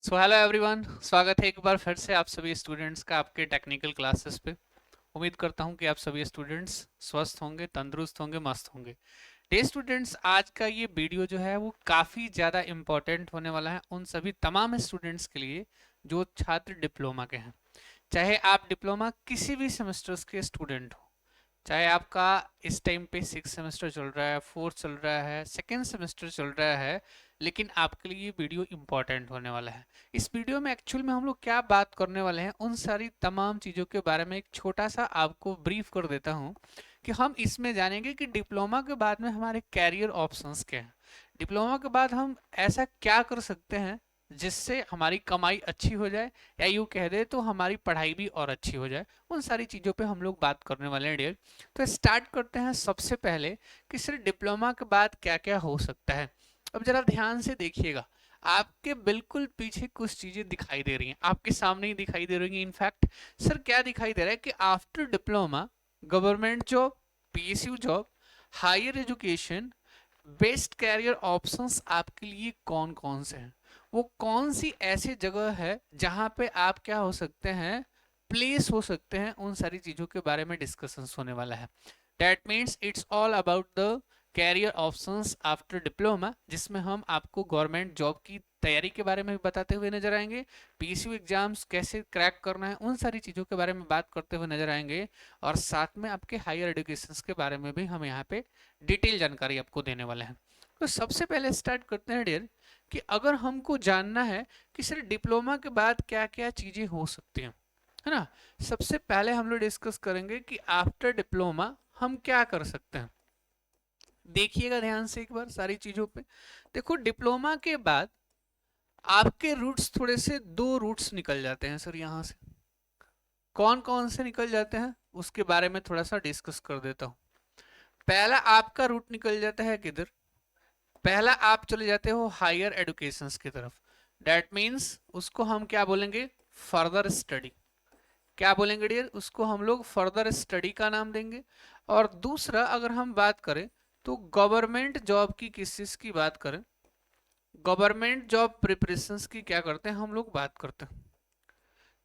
So hello everyone, स्वागत है एक बार फिर से आप सभी स्टूडेंट्स का आपके टेक्निकल क्लासेस पे। उम्मीद करता हूँ कि आप सभी स्टूडेंट्स स्वस्थ होंगे, तंदुरुस्त होंगे, मस्त होंगे। डे स्टूडेंट्स, आज का ये वीडियो जो है वो काफ़ी ज़्यादा इम्पोर्टेंट होने वाला है उन सभी तमाम स्टूडेंट्स के लिए जो छात्र डिप्लोमा के हैं। चाहे आप डिप्लोमा किसी भी सेमेस्टर्स के स्टूडेंट हो, चाहे आपका इस टाइम पे 6 सेमेस्टर चल रहा है, फोर्थ चल रहा है, सेकेंड सेमेस्टर चल रहा है, लेकिन आपके लिए ये वीडियो इंपॉर्टेंट होने वाला है। इस वीडियो में एक्चुअल में हम लोग क्या बात करने वाले हैं, उन सारी तमाम चीज़ों के बारे में एक छोटा सा आपको ब्रीफ कर देता हूँ कि हम इसमें जानेंगे कि डिप्लोमा के बाद में हमारे कैरियर ऑप्शंस क्या हैं। डिप्लोमा के बाद हम ऐसा क्या कर सकते हैं जिससे हमारी कमाई अच्छी हो जाए, या यूँ कह दे तो हमारी पढ़ाई भी और अच्छी हो जाए। उन सारी चीज़ों पे हम लोग बात करने वाले हैं डियर। तो स्टार्ट करते हैं सबसे पहले कि सिर्फ डिप्लोमा के बाद क्या क्या हो सकता है। अब जरा ध्यान से देखिएगा, आपके बिल्कुल पीछे कुछ चीजें दिखाई दे रही हैं, आपके सामने ही दिखाई दे रही हैं। इनफैक्ट सर क्या दिखाई दे रहा है कि after diploma government job, PSU job, higher education, best career options आपके लिए कौन कौन से हैं। वो कौन सी ऐसी जगह है जहां पे आप क्या हो सकते हैं, प्लेस हो सकते हैं। उन सारी चीजों के बारे में डिस्कशन होने वाला है। That means it's all about the career options after diploma, जिसमें हम आपको गवर्नमेंट जॉब की तैयारी के बारे में भी बताते हुए नजर आएंगे, पीएसयू एग्जाम्स कैसे क्रैक करना है, उन सारी चीज़ों के बारे में बात करते हुए नजर आएंगे। और साथ में आपके हायर एजुकेशन के बारे में भी हम यहाँ पे डिटेल जानकारी आपको देने वाले हैं। तो सबसे पहले स्टार्ट करते हैं डियर कि अगर हमको जानना है कि सिर्फ डिप्लोमा के बाद क्या क्या चीज़ें हो सकती हैं, है ना। सबसे पहले हम लोग डिस्कस करेंगे कि आफ्टर डिप्लोमा हम क्या कर सकते हैं। देखिएगा ध्यान से एक बार सारी चीजों पे। देखो, डिप्लोमा के बाद आपके रूट्स थोड़े से दो रूट्स निकल जाते हैं सर यहाँ से। कौन कौन से निकल जाते हैं उसके बारे में थोड़ा सा डिस्कस कर देता हूँ। पहला आपका रूट निकल जाता है किधर, पहला आप चले जाते हो हायर एजुकेशन की तरफ। डेट मीन्स उसको हम क्या बोलेंगे, फर्दर स्टडी। क्या बोलेंगे डियर, उसको हम लोग फर्दर स्टडी का नाम देंगे। और दूसरा अगर हम बात करें तो गवर्नमेंट जॉब की, किस चीज की बात करें, गवर्नमेंट जॉब प्रिपरेशंस की क्या करते हैं हम लोग बात करते हैं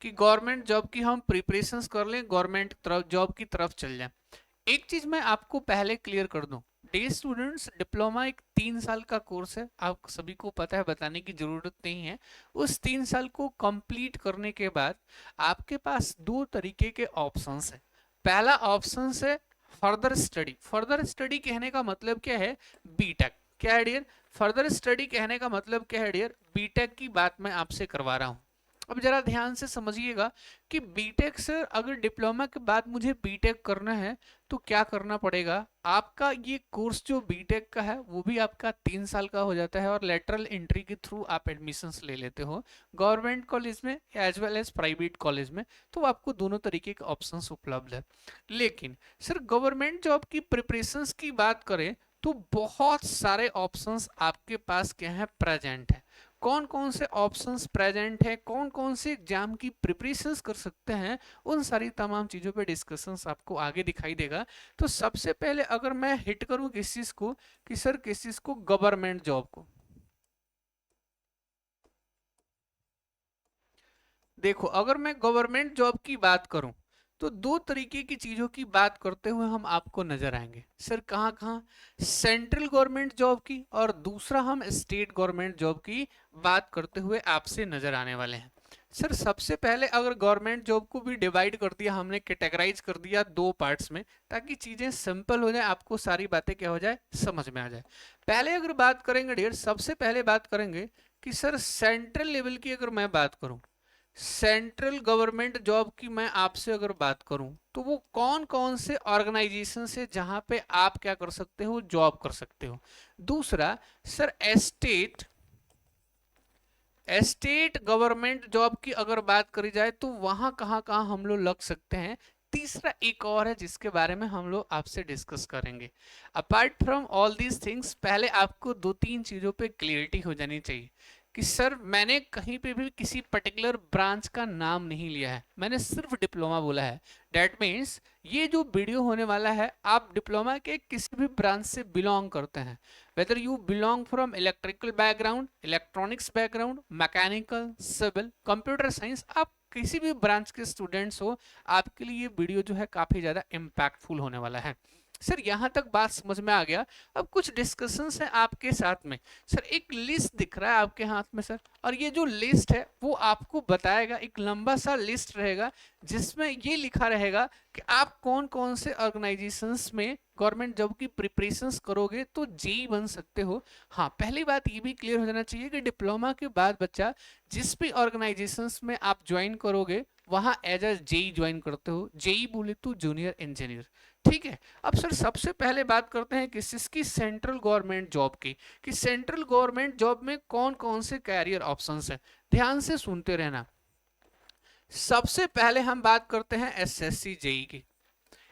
कि गवर्नमेंट जॉब की हम प्रिपरेशंस कर लें, गवर्नमेंट जॉब की तरफ चल जाएं। एक चीज मैं आपको पहले क्लियर कर दूं, डे स्टूडेंट्स, डिप्लोमा एक 3 साल का कोर्स है, आप सभी को पता है, बताने की जरूरत नहीं है। उस 3 साल को कंप्लीट करने के बाद आपके पास दो तरीके के ऑप्शंस है। पहला ऑप्शन है फर्दर स्टडी। फर्दर स्टडी कहने का मतलब क्या है, बीटेक। क्या है डियर, फर्दर स्टडी कहने का मतलब क्या है डियर, बीटेक की बात मैं आपसे करवा रहा हूं। अब जरा ध्यान से समझिएगा कि बीटेक से, अगर डिप्लोमा के बाद मुझे बीटेक करना है तो क्या करना पड़ेगा। आपका ये कोर्स जो बीटेक का है वो भी आपका 3 साल का हो जाता है, और लेटरल एंट्री के थ्रू आप एडमिशंस ले लेते हो गवर्नमेंट कॉलेज में as well as private college में। तो आपको दोनों तरीके के ऑप्शंस उपलब्ध है। लेकिन सर गवर्नमेंट जॉब की प्रिपरेशंस की बात करें तो बहुत सारे ऑप्शंस आपके पास क्या है, प्रेजेंट है। कौन कौन से ऑप्शंस प्रेजेंट है, कौन कौन से एग्जाम की प्रिपरेशंस कर सकते हैं, उन सारी तमाम चीज़ों पे डिस्कशंस आपको आगे दिखाई देगा। तो सबसे पहले अगर मैं हिट करूं किस चीज़ को, कि सर किस चीज़ को, गवर्नमेंट जॉब को। देखो, अगर मैं गवर्नमेंट जॉब की बात करूं तो दो तरीके की चीजों की बात करते हुए हम आपको नजर आएंगे सर। कहाँ कहाँ, सेंट्रल गवर्नमेंट जॉब की, और दूसरा हम स्टेट गवर्नमेंट जॉब की बात करते हुए आपसे नजर आने वाले हैं। सर सबसे पहले अगर गवर्नमेंट जॉब को भी डिवाइड कर दिया हमने, कैटेगराइज कर दिया दो पार्ट्स में, ताकि चीजें सिंपल हो जाए, आपको सारी बातें क्या हो जाए, समझ में आ जाए। पहले अगर बात करेंगे डियर, सबसे पहले बात करेंगे कि सर सेंट्रल लेवल की अगर मैं बात करूं, सेंट्रल गवर्नमेंट जॉब की मैं आपसे अगर बात करूं तो वो कौन कौन से ऑर्गेनाइजेशन से जहां पे आप क्या कर सकते हो, जॉब कर सकते हो। दूसरा sir estate, estate government job की अगर बात करी जाए तो वहां कहां कहां हम लोग लग सकते हैं। तीसरा एक और है जिसके बारे में हम लोग आपसे डिस्कस करेंगे। Apart from all these things, पहले आपको दो तीन चीजों पे क्लियरिटी हो जानी चाहिए कि सर मैंने कहीं पे भी किसी पर्टिकुलर ब्रांच का नाम नहीं लिया है, मैंने सिर्फ डिप्लोमा बोला है। डेट मीन्स ये जो वीडियो होने वाला है, आप डिप्लोमा के किसी भी ब्रांच से बिलोंग करते हैं, whether you belong from electrical background, electronics background, mechanical, civil, computer science, आप किसी भी ब्रांच के स्टूडेंट्स हो, आपके लिए ये वीडियो जो है काफी ज्यादा इम्पैक्टफुल होने वाला है। सर यहाँ तक बात समझ में आ गया। अब कुछ डिस्कशंस हैं आपके साथ में। सर एक लिस्ट दिख रहा है आपके हाथ में सर, और ये जो लिस्ट है वो आपको बताएगा, एक लंबा सा लिस्ट रहेगा जिसमें ये लिखा रहेगा कि आप कौन कौन से ऑर्गेनाइजेशंस में गवर्नमेंट जॉब की प्रिपरेशंस करोगे तो जेई बन सकते हो। हाँ, पहली बात ये भी क्लियर हो जाना चाहिए कि डिप्लोमा के बाद बच्चा जिस भी ऑर्गेनाइजेशंस में आप ज्वाइन करोगे वहां एज अ जेई ज्वाइन करते हो। जेई बोले तो जूनियर इंजीनियर, ठीक है। अब सर सबसे पहले बात करते हैं किसकी, सेंट्रल गवर्नमेंट जॉब की, कि सेंट्रल गवर्नमेंट जॉब में कौन कौन से कैरियर ऑप्शंस हैं। ध्यान से सुनते रहना। सबसे पहले हम बात करते हैं एसएससी जेई की,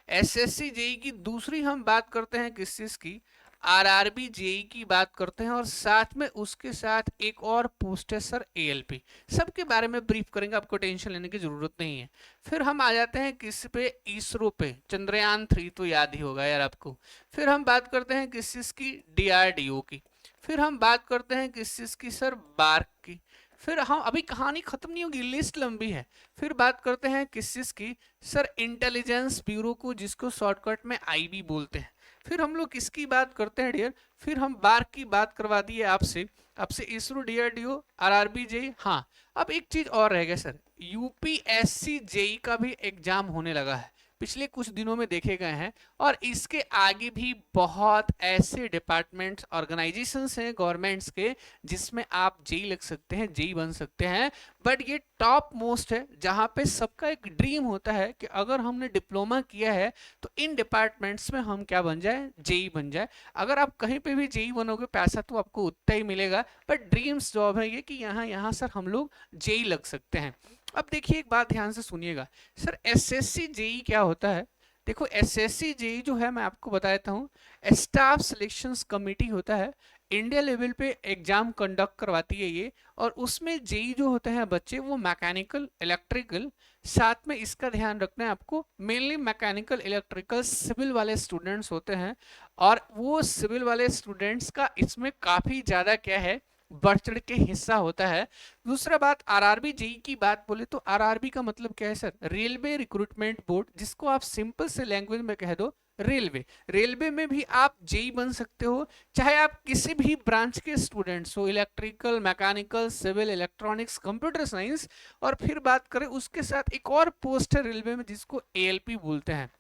एसएससी जेई की। दूसरी हम बात करते हैं किस चीज की, आरआरबी जेई की बात करते हैं, और साथ में उसके साथ एक और पोस्ट है सर एएलपी। सबके बारे में ब्रीफ करेंगे, आपको टेंशन लेने की जरूरत नहीं है। फिर हम आ जाते हैं किस पे, इसरो पे, चंद्रयान 3 तो याद ही होगा यार आपको। फिर हम बात करते हैं किस चीज की, डीआरडीओ की। फिर हम बात करते हैं किस चीज की सर, बार्क की। फिर हम, अभी कहानी खत्म नहीं होगी, लिस्ट लंबी है। फिर बात करते हैं किस चीज की सर, इंटेलिजेंस ब्यूरो को, जिसको शॉर्टकट में आईबी बोलते हैं। फिर हम लोग किसकी बात करते हैं डियर, फिर हम बार्क की बात करवा दी है आपसे, आपसे इसरो, डीआरडीओ, आरआरबी जेई। हाँ, अब एक चीज और रह गया सर, यूपीएससी जेई का भी एग्जाम होने लगा है, पिछले कुछ दिनों में देखे गए हैं। और इसके आगे भी बहुत ऐसे डिपार्टमेंट्स, ऑर्गेनाइजेशंस हैं गवर्नमेंट्स के, जिसमें आप जेई लग सकते हैं, जेई बन सकते हैं। बट ये टॉप मोस्ट है, जहां पे सबका एक ड्रीम होता है कि अगर हमने डिप्लोमा किया है तो इन डिपार्टमेंट्स में हम क्या बन जाए, जेई बन जाए। अगर आप कहीं पे भी जेई बनोगे, पैसा तो आपको उतना ही मिलेगा, बट ड्रीम्स जॉब है ये कि यहाँ यहाँ सर हम लोग जेई लग सकते हैं। अब देखिए एक बात ध्यान से सुनिएगा सर, एसएससी जेई क्या होता है। देखो एसएससी जेई जो है, मैं आपको बता देता हूँ, स्टाफ सिलेक्शंस कमेटी होता है, इंडिया लेवल पे एग्जाम कंडक्ट करवाती है ये। और उसमें जेई जो होते हैं बच्चे, वो मैकेनिकल, इलेक्ट्रिकल, साथ में इसका ध्यान रखना है आपको, मेनली मैकेनिकल, इलेक्ट्रिकल, सिविल वाले स्टूडेंट्स होते हैं। और वो सिविल वाले स्टूडेंट्स का इसमें काफी ज्यादा क्या है, बढ़ चढ़ के हिस्सा होता है। दूसरा बात, आरआरबी जेई की बात बोले तो आरआरबी का मतलब क्या है सर, रेलवे रिक्रूटमेंट बोर्ड, जिसको आप सिंपल से लैंग्वेज में कह दो रेलवे। रेलवे में भी आप जेई बन सकते हो, चाहे आप किसी भी ब्रांच के स्टूडेंट्स हो, electrical, mechanical, civil, electronics, computer science. और फिर बात करें उसके साथ एक और पोस्ट है रेलवे में, जिसको एएलपी बोलते हैं,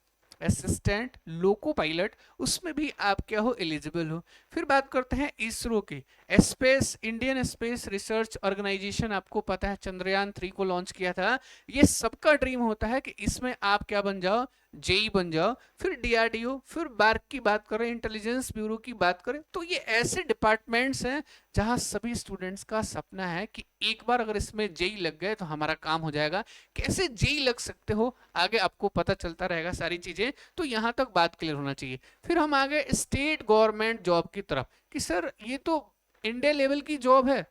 असिस्टेंट लोको पायलट, उसमें भी आप क्या हो, एलिजिबल हो। फिर बात करते हैं इसरो की, space, Indian space research organisation, आपको पता है चंद्रयान 3 को लॉन्च किया था। ये सबका ड्रीम होता है कि इसमें आप क्या बन जाओ, जेई बन जाओ। फिर डीआरडीओ, फिर बार्क की बात करें, इंटेलिजेंस ब्यूरो की बात करें, तो ये ऐसे डिपार्टमेंट्स हैं जहां सभी स्टूडेंट्स का सपना है कि एक बार अगर इसमें जेई लग गए तो हमारा काम हो जाएगा। कैसे जेई लग सकते हो आगे आपको पता चलता रहेगा सारी चीजें, तो यहां तक बात क्लियर होना चाहिए। फिर हम आ गए स्टेट गवर्नमेंट जॉब की तरफ, कि सर ये तो इंडिया लेवल की जॉब है,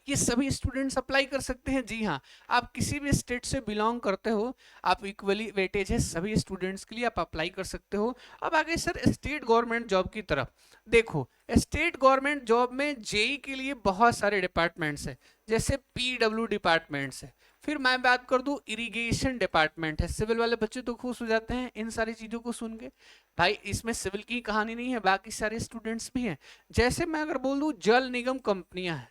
ये सभी स्टूडेंट्स अप्लाई कर सकते हैं। जी हाँ, आप किसी भी स्टेट से बिलोंग करते हो, आप इक्वली वेटेज है सभी स्टूडेंट्स के लिए, आप अप्लाई कर सकते हो। अब आगे सर स्टेट गवर्नमेंट जॉब की तरफ, देखो स्टेट गवर्नमेंट जॉब में जेई के लिए बहुत सारे डिपार्टमेंट्स हैं, जैसे पीडब्ल्यू डिपार्टमेंट्स है। फिर मैं बात कर दूं, इरिगेशन डिपार्टमेंट है, सिविल वाले बच्चे तो खुश हो जाते हैं इन सारी चीजों को सुन के, भाई इसमें सिविल की कहानी नहीं है, बाकी सारे स्टूडेंट्स भी हैं। जैसे मैं अगर बोल दूं, जल निगम कंपनियां हैं,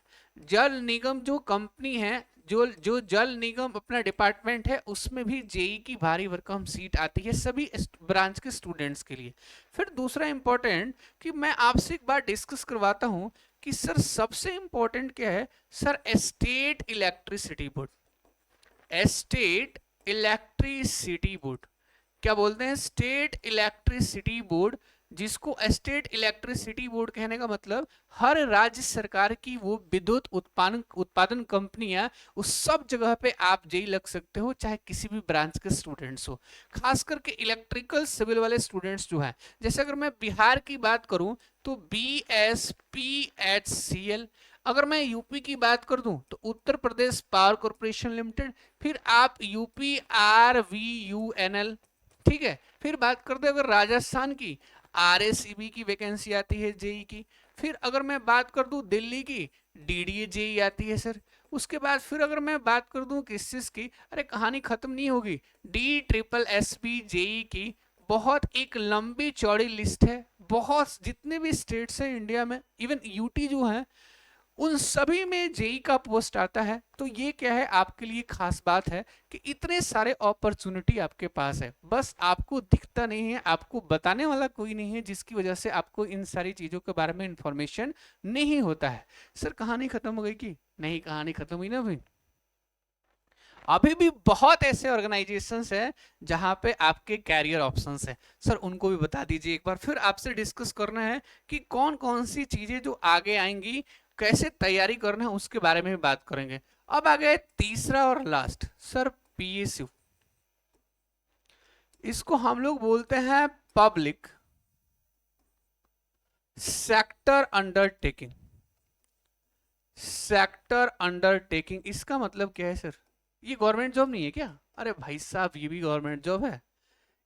जल निगम जो कंपनी है, जो जो जल निगम अपना डिपार्टमेंट है, उसमें भी जेई की भारी भरकम सीट आती है सभी ब्रांच के स्टूडेंट्स के लिए। फिर दूसरा इंपॉर्टेंट कि मैं आपसे एक बार डिस्कस करवाता हूं कि सर सबसे इंपॉर्टेंट क्या है sir, state electricity board, state electricity board, क्या बोलते हैं, स्टेट इलेक्ट्रिसिटी बोर्ड, जिसको स्टेट इलेक्ट्रिसिटी बोर्ड कहने का मतलब हर राज्य सरकार की वो विद्युत उत्पादन कंपनियां, उस सब जगह पे आप जेई लग सकते हो, चाहे किसी भी ब्रांच के स्टूडेंट्स हो। खास करके इलेक्ट्रिकल सिविल वाले स्टूडेंट्स जो है, जैसे अगर मैं बिहार की बात करूं तो BSPHCL, अगर मैं यूपी की बात कर दूं तो Uttar Pradesh power corporation limited, फिर आप यूपी RVUNL, ठीक है। फिर बात करते हैं अगर राजस्थान की, RACB की वैकेंसी आती है जेई की। फिर अगर मैं बात कर दूं दिल्ली की, DDA जेई आती है सर। उसके बाद फिर अगर मैं बात कर दूं किस चीज की, अरे कहानी खत्म नहीं होगी, DSSB जेई की बहुत एक लंबी चौड़ी लिस्ट है। बहुत जितने भी स्टेट्स हैं इंडिया में, इवन यूटी जो है, उन सभी में जेई का पोस्ट आता है। तो ये क्या है, आपके लिए खास बात है कि इतने सारे अपॉर्चुनिटी आपके पास है, बस आपको दिखता नहीं है, आपको बताने वाला कोई नहीं है, जिसकी वजह से आपको इन सारी चीजों के बारे में इंफॉर्मेशन नहीं होता है। सर कहानी खत्म हो गई कि नहीं? कहानी खत्म हुई ना भाई। अभी भी बहुत ऐसे ऑर्गेनाइजेशंस हैं जहां पे आपके कैरियर ऑप्शंस हैं। सर उनको भी बता दीजिए एक बार। फिर आपसे डिस्कस करना है कि कौन कौन सी चीजें जो आगे आएंगी, कैसे तैयारी करना है, उसके बारे में भी बात करेंगे। अब आ गए तीसरा और लास्ट, सर PSU। इसको हम लोग बोलते हैं public sector undertaking. Sector undertaking इसका मतलब क्या है सर? ये गवर्नमेंट जॉब नहीं है क्या? अरे भाई साहब ये भी गवर्नमेंट जॉब है,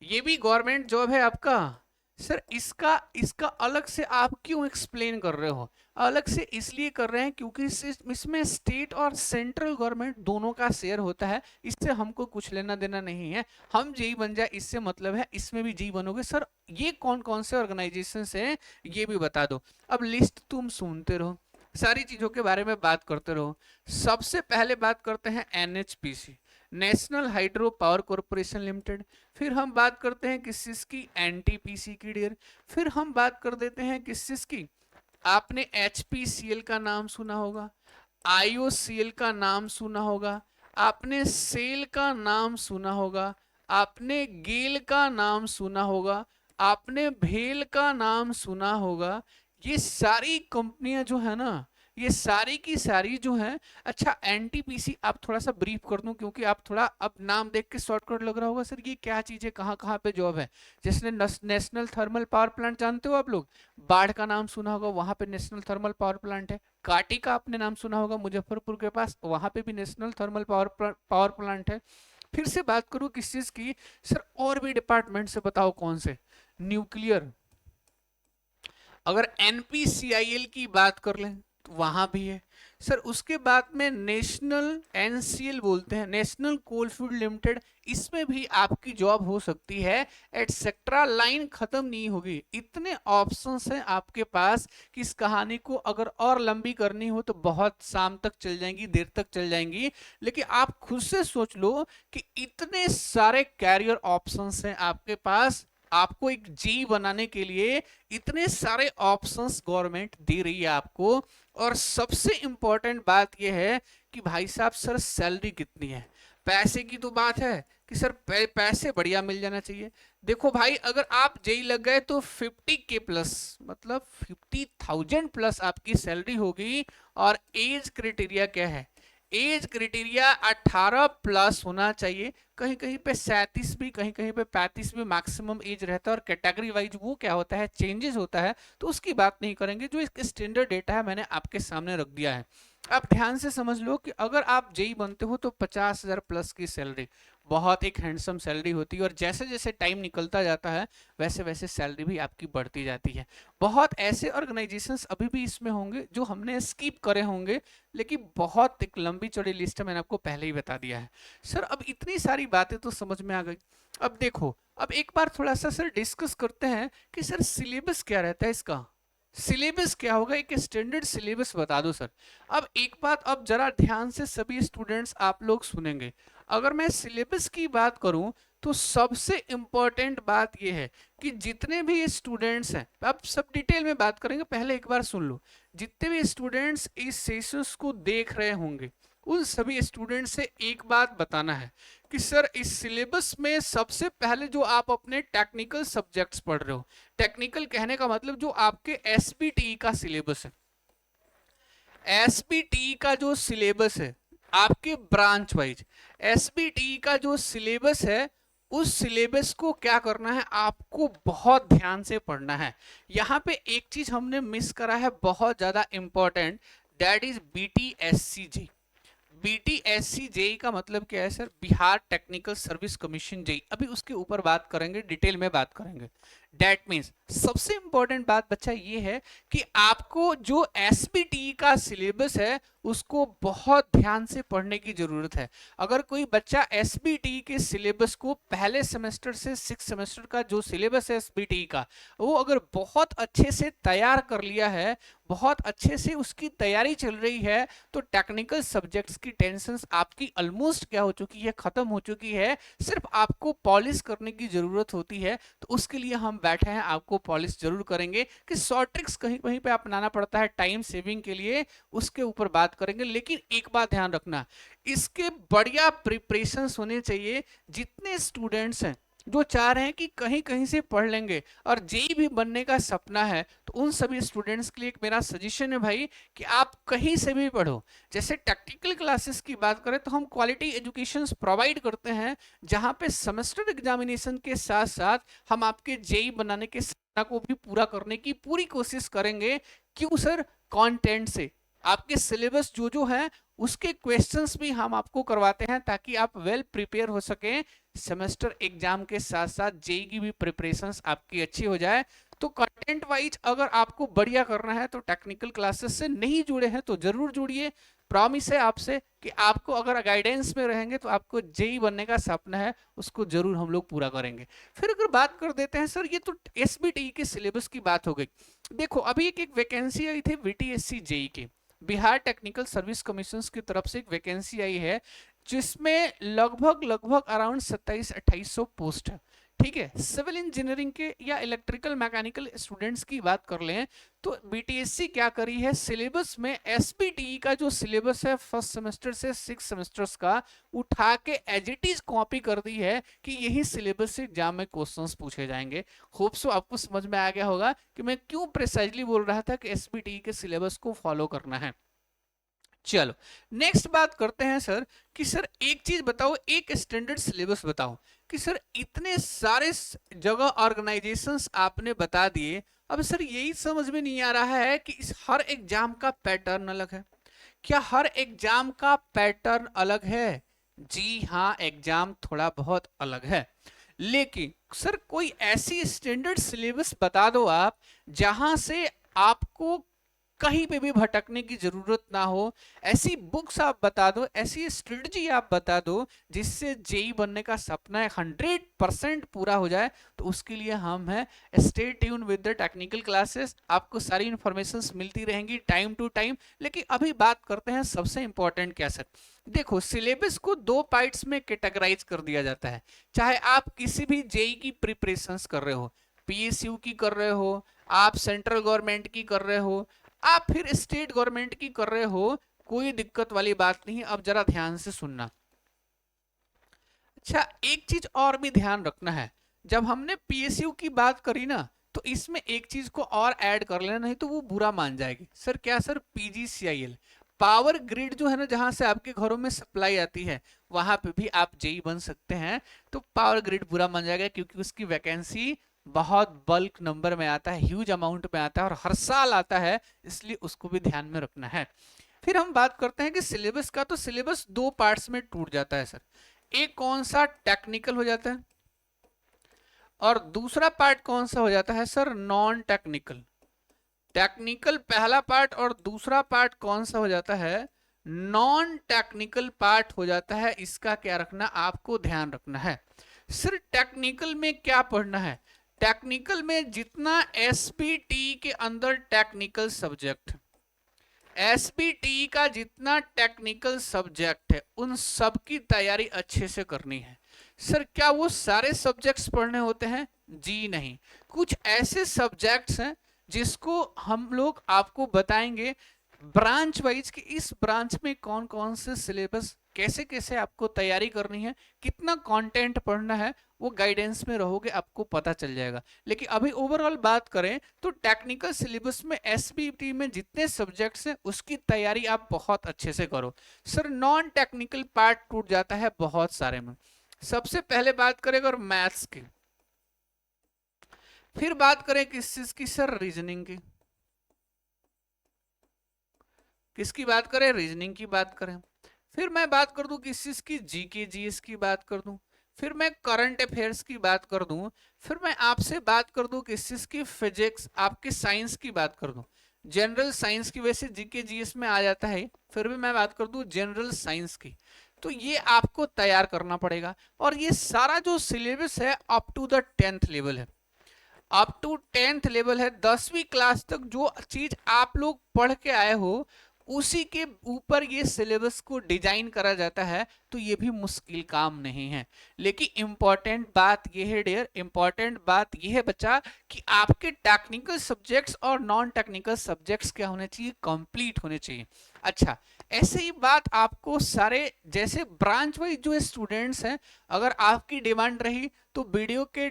ये भी गवर्नमेंट जॉब है आपका। सर इसका इसका अलग से आप क्यों एक्सप्लेन कर रहे हो? अलग से इसलिए कर रहे हैं क्योंकि इसमें स्टेट और सेंट्रल गवर्नमेंट दोनों का शेयर होता है। इससे हमको कुछ लेना देना नहीं है। हम जेई बन जाए इससे मतलब है, इसमें भी जेई बनोगे। सर ये कौन कौन से ऑर्गेनाइजेशन हैं ये भी बता दो। अब लिस्ट तुम सुनते रहो, सारी चीजों के बारे में बात करते रहो। सबसे पहले बात करते हैं NHPC, national hydro power corporation limited. फिर हम बात करते हैं किस चीज की? NTPC की डियर। फिर हम बात कर देते हैं किस चीज की? आपने HPCL का नाम सुना होगा, IOCL का नाम सुना होगा, आपने सेल का नाम सुना होगा, आपने गेल का नाम सुना होगा, आपने भेल का नाम सुना होगा। ये सारी कंपनियां जो है ना, ये सारी की सारी जो है। अच्छा NTPC आप थोड़ा सा ब्रीफ कर दूं, क्योंकि आप थोड़ा अब नाम देख के शॉर्टकट लग रहा होगा सर ये क्या चीज है, कहाँ कहाँ पे जॉब है। जैसे नेशनल थर्मल पावर प्लांट जानते हो आप लोग, बाढ़ का नाम सुना होगा, वहां पे नेशनल थर्मल पावर प्लांट है। काटी का आपने नाम सुना होगा मुजफ्फरपुर के पास, वहां पे भी नेशनल थर्मल पावर प्लांट है। फिर से बात करूं किस चीज की? सर और भी डिपार्टमेंट से बताओ कौन से? न्यूक्लियर। अगर NPCIL की बात कर लें तो वहां भी है सर। उसके बाद में नेशनल NCL बोलते हैं, नेशनल कोलफील्ड लिमिटेड, इसमें भी आपकी जॉब हो सकती है एटसेट्रा। लाइन खत्म नहीं होगी, इतने ऑप्शंस हैं आपके पास कि इस कहानी को अगर और लंबी करनी हो तो बहुत शाम तक चल जाएंगी, देर तक चल जाएंगी। लेकिन आप खुद से सोच लो कि इतने सारे कैरियर ऑप्शंस हैं आपके पास। आपको एक जी बनाने के लिए इतने सारे ऑप्शंस गवर्नमेंट दे रही है आपको। और सबसे इंपॉर्टेंट बात यह है कि भाई साहब सर सैलरी कितनी है? पैसे की तो बात है कि सर पैसे बढ़िया मिल जाना चाहिए। देखो भाई अगर आप जेई लग गए तो 50K प्लस, मतलब 50,000 प्लस आपकी सैलरी होगी। और एज क्राइटेरिया क्या है? एज क्राइटेरिया 18 प्लस होना चाहिए। कहीं कहीं पे 37 भी, कहीं कहीं पे 35 भी मैक्सिमम एज रहता है। और कैटेगरी वाइज वो क्या होता है, चेंजेस होता है, तो उसकी बात नहीं करेंगे। जो इसके स्टैंडर्ड डेटा है मैंने आपके सामने रख दिया है। आप ध्यान से समझ लो कि अगर आप जेई बनते हो तो 50,000 प्लस की सैलरी, बहुत एक हैंडसम सैलरी होती है। और जैसे जैसे टाइम निकलता जाता है वैसे वैसे सैलरी भी आपकी बढ़ती जाती है। बहुत ऐसे ऑर्गेनाइजेशंस अभी भी इसमें होंगे जो हमने स्किप करे होंगे, लेकिन बहुत एक लंबी चौड़ी लिस्ट है, मैंने आपको पहले ही बता दिया है। सर अब इतनी सारी बातें तो समझ में आ गई। अब देखो, अब एक बार थोड़ा सा सर डिस्कस करते हैं कि सर सिलेबस क्या रहता है इसका। सिलेबस क्या होगा, एक स्टैंडर्ड सिलेबस बता दो सर। अब एक बात अब जरा ध्यान से सभी स्टूडेंट्स आप लोग सुनेंगे। अगर मैं सिलेबस की बात करूं तो सबसे इंपॉर्टेंट बात यह है कि जितने भी स्टूडेंट्स हैं, अब सब डिटेल में बात करेंगे, पहले एक बार सुन लो। जितने भी स्टूडेंट्स इस सेशंस को देख रहे होंगे उन सभी स्टूडेंट से एक बात बताना है कि सर इस सिलेबस में सबसे पहले जो आप अपने टेक्निकल सब्जेक्ट्स पढ़ रहे हो, टेक्निकल कहने का मतलब जो आपके SBTE का सिलेबस है, SBTE का जो सिलेबस है आपके ब्रांच वाइज, SBTE का जो सिलेबस है उस सिलेबस को क्या करना है, आपको बहुत ध्यान से पढ़ना है। यहाँ पे एक चीज हमने मिस करा है बहुत ज्यादा important. That is BTSC BTSC JE का मतलब क्या है sir? Bihar technical service commission JE. अभी उसके ऊपर बात करेंगे, डिटेल में बात करेंगे। दैट मीन्स सबसे इंपॉर्टेंट बात बच्चा ये है कि आपको जो एसबीटी का सिलेबस है उसको बहुत ध्यान से पढ़ने की जरूरत है। अगर कोई बच्चा एसबीटी के सिलेबस को पहले सेमेस्टर से 6 सेमेस्टर का जो सिलेबस है एसबीटी का, वो अगर बहुत अच्छे से तैयार कर लिया है, बहुत अच्छे से उसकी तैयारी चल रही है, तो टेक्निकल सब्जेक्ट्स की टेंशन आपकी ऑलमोस्ट क्या हो चुकी है? खत्म हो चुकी है। सिर्फ आपको पॉलिश करने की जरूरत होती है। तो उसके लिए हम बैठे हैं, आपको पॉलिश जरूर करेंगे कि शॉर्ट ट्रिक्स कहीं कहीं पे अपनाना पड़ता है टाइम सेविंग के लिए, उसके ऊपर बात करेंगे। लेकिन एक बात ध्यान रखना, इसके बढ़िया प्रिपरेशंस होने चाहिए। जितने स्टूडेंट्स हैं जो चाह रहे हैं कि कहीं कहीं से पढ़ लेंगे और जेई भी बनने का सपना है, तो उन सभी स्टूडेंट्स के लिए एक मेरा सजेशन है भाई कि आप कहीं से भी पढ़ो। जैसे टेक्निकल क्लासेस की बात करें तो हम क्वालिटी एजुकेशन प्रोवाइड करते हैं, जहां पे सेमेस्टर एग्जामिनेशन के साथ साथ हम आपके जेई बनाने के सपना को भी पूरा करने की पूरी कोशिश करेंगे। क्यों सर? कंटेंट से आपके सिलेबस जो जो है उसके क्वेश्चंस भी हम आपको करवाते हैं, ताकि आप वेल प्रिपेयर हो सके। सेमेस्टर एग्जाम के साथ साथ जेई की भी प्रिपरेशंस आपकी अच्छी हो जाए। तो कंटेंट वाइज अगर आपको बढ़िया करना है तो टेक्निकल क्लासेस से नहीं जुड़े हैं तो जरूर जुड़िए। प्रॉमिस है आपसे कि आपको अगर गाइडेंस में रहेंगे तो आपको जेई बनने का सपना है उसको जरूर हम लोग पूरा करेंगे। फिर अगर बात कर देते हैं सर, ये तो एसबीटी के सिलेबस की बात हो गई। देखो अभी एक वैकेंसी आई थी बीटीएससी जेई की, बिहार टेक्निकल सर्विस कमीशन की तरफ से एक वैकेंसी आई है, जिसमें लगभग लगभग अराउंड 27-2800 पोस्ट है। ठीक है, सिविल इंजीनियरिंग के या इलेक्ट्रिकल मैकेनिकल स्टूडेंट्स की बात कर लें तो बीटीएससी क्या करी है, सिलेबस में एसबीटी का जो सिलेबस है फर्स्ट सेमेस्टर से 6 सेमेस्टर्स का उठा के एज इट इज कॉपी कर दी है कि यही सिलेबस से एग्जाम में क्वेश्चंस पूछे जाएंगे। होप सो आपको समझ में आ गया होगा कि मैं क्यों प्रिसाइजली बोल रहा था कि एसबीटी के सिलेबस को फॉलो करना है। चलो नेक्स्ट बात करते हैं सर कि सर एक चीज बताओ, एक स्टैंडर्ड सिलेबस बताओ कि सर इतने सारे जगह ऑर्गेनाइजेशंस आपने बता दिए, अब सर यही समझ में नहीं आ रहा है कि इस हर एग्जाम का पैटर्न अलग है। क्या हर एग्जाम का पैटर्न अलग है? जी हाँ, एग्जाम थोड़ा बहुत अलग है। लेकिन सर कोई ऐसी स्टैंडर्ड सिलेबस बता दो आप जहां से आपको कहीं पे भी भटकने की जरूरत ना हो। ऐसी बुक्स आप बता दो, ऐसी स्ट्रेटजी आप बता दो जिससे जेई बनने का सपना 100% पूरा हो जाए। तो उसके लिए हम हैं, stay tune with the technical classes. आपको सारी इंफॉर्मेशंस मिलती रहेंगी टाइम टू टाइम। लेकिन अभी बात करते हैं सबसे इंपॉर्टेंट क्या सर, देखो सिलेबस को दो पार्ट्स में कैटेगराइज कर दिया जाता है। चाहे आप किसी भी जेई की प्रिपरेशंस कर रहे हो, पीएसयू की कर रहे हो, आप सेंट्रल गवर्नमेंट की कर रहे हो, आप फिर स्टेट गवर्नमेंट की कर रहे हो, कोई दिक्कत वाली बात नहीं। अब जरा ध्यान से सुनना। अच्छा एक चीज और भी ध्यान रखना है, जब हमने पीएसयू की बात करी ना, तो इसमें एक चीज को और ऐड कर लेना, नहीं तो वो बुरा मान जाएगी। सर क्या सर? पीजीसीआईएल पावर ग्रिड जो है ना, जहां से आपके घरों में सप्लाई आती है, वहां पे भी आप जेई बन सकते हैं। तो पावर ग्रिड बुरा मान जाएगा क्योंकि उसकी वैकेंसी बहुत बल्क नंबर में आता है, ह्यूज अमाउंट में आता है और हर साल आता है, इसलिए उसको भी ध्यान में रखना है। फिर हम बात करते हैं कि सिलेबस का, तो सिलेबस दो पार्ट्स में टूट जाता है सर। एक कौन सा? टेक्निकल हो जाता है, और दूसरा पार्ट कौन सा हो जाता है सर? Non technical. टेक्निकल पहला पार्ट और दूसरा पार्ट कौन सा हो जाता है? नॉन टेक्निकल पार्ट हो जाता है। इसका क्या रखना, आपको ध्यान रखना है। सिर्फ टेक्निकल में क्या पढ़ना है? टेक्निकल में जितना एसपीटी के अंदर टेक्निकल सब्जेक्ट, एसपीटी का जितना टेक्निकल सब्जेक्ट है, उन सब की तैयारी अच्छे से करनी है। सर क्या वो सारे सब्जेक्ट्स पढ़ने होते हैं? जी नहीं, कुछ ऐसे सब्जेक्ट्स हैं जिसको हम लोग आपको बताएंगे ब्रांच वाइज कि इस ब्रांच में कौन कौन से सिलेबस, कैसे कैसे आपको तैयारी करनी है, कितना कंटेंट पढ़ना है, वो गाइडेंस में रहोगे आपको पता चल जाएगा। लेकिन अभी ओवरऑल बात करें तो टेक्निकल सिलेबस में एसबीटी में जितने सब्जेक्ट्स हैं उसकी तैयारी आप बहुत अच्छे से करो। सर नॉन टेक्निकल पार्ट टूट जाता है बहुत सारे में। सबसे पहले बात करें अगर मैथ्स की, फिर बात करें किस चीज की सर? रीजनिंग की। किसकी बात करें, रीजनिंग की बात करें। फिर मैं बात कर दूं किस चीज की, जीके जीएस की बात कर दूं। फिर मैं करंट अफेयर्स की बात कर दूं। फिर मैं आपसे बात कर दूं किस चीज की, फिजिक्स, आपके साइंस की बात कर दूं। जनरल साइंस की वैसे जीके जीएस में आ जाता है, फिर भी मैं बात कर दूं जनरल साइंस की। तो ये आपको तैयार करना पड़ेगा। और ये सारा जो सिलेबस है up to the 10th level है, अप टू 10th लेवल है। 10वीं क्लास तक जो चीज आप लोग पढ़ के आए हो उसी के ऊपर ये सिलेबस को डिजाइन करा जाता है। तो ये भी मुश्किल काम नहीं है। लेकिन इंपॉर्टेंट बात ये है डियर, इंपॉर्टेंट बात ये है बच्चा, कि आपके टेक्निकल सब्जेक्ट्स और नॉन टेक्निकल सब्जेक्ट्स क्या होने चाहिए, कंप्लीट होने चाहिए। अच्छा, ऐसे ही बात आपको सारे जैसे ब्रांच वाइज जो स्टूडेंट्स हैं, अगर आपकी डिमांड रही तो वीडियो के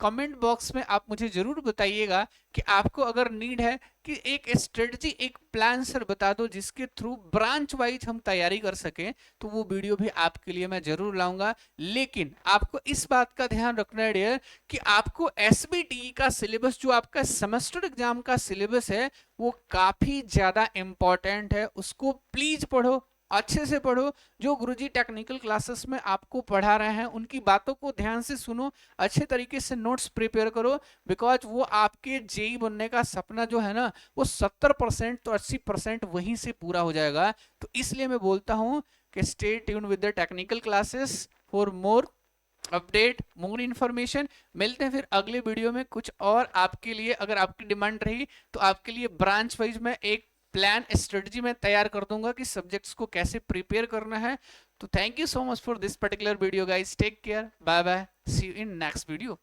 कमेंट बॉक्स में आप मुझे जरूर बताइएगा कि आपको अगर नीड है कि एक स्ट्रेटजी, एक प्लान सर बता दो जिसके थ्रू ब्रांच वाइज हम तैयारी कर सकें, तो वो वीडियो भी आपके लिए मैं जरूर लाऊंगा। लेकिन आपको इस बात का ध्यान रखना है डियर कि आपको एसबीटी का सिलेबस, जो आपका सेमेस्टर एग्जाम का सिलेबस है, वो काफी ज्यादा इंपॉर्टेंट है। उसको प्लीज पढ़ो, अच्छे से पढ़ो। जो गुरुजी टेक्निकल क्लासेस में आपको पढ़ा रहे हैं उनकी बातों को ध्यान से सुनो, अच्छे तरीके से नोट्स प्रिपेयर करो। बिकॉज वो आपके जेई बनने का सपना जो है ना, वो 70% तो 80% वहीं से पूरा हो जाएगा। तो इसलिए मैं बोलता हूं कि stay tune with the technical classes for more update, more information. मिलते हैं फिर अगले वीडियो में कुछ और आपके लिए, अगर आपकी डिमांड रही तो आपके लिए ब्रांच वाइज में एक प्लान स्ट्रेटजी में तैयार कर दूंगा कि सब्जेक्ट्स को कैसे प्रिपेयर करना है। तो thank you so much for this particular video guys, take care, bye bye, see you in next video.